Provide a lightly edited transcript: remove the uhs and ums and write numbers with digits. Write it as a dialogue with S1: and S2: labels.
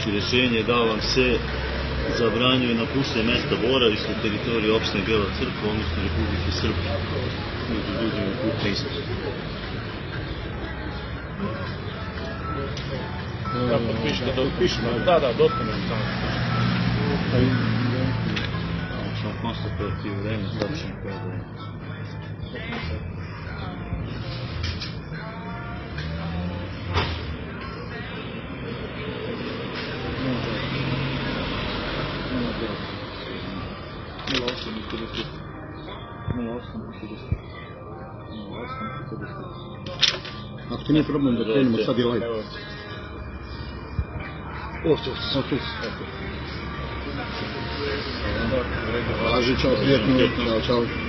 S1: Znači, rješenje da vam se zabranjuje napuštanje mesta boravišta na teritoriji opštine Bela Crkva, odnosno Republike Srbije. Među drugim putne isprave.
S2: Da, potpišemo. Da, dostanemo tamo.
S1: Ćemo konstatovati vreme, tačno kada je.
S3: Ako ti nije problem da krenemo sad i live. Važi, čao, prijetno, čao.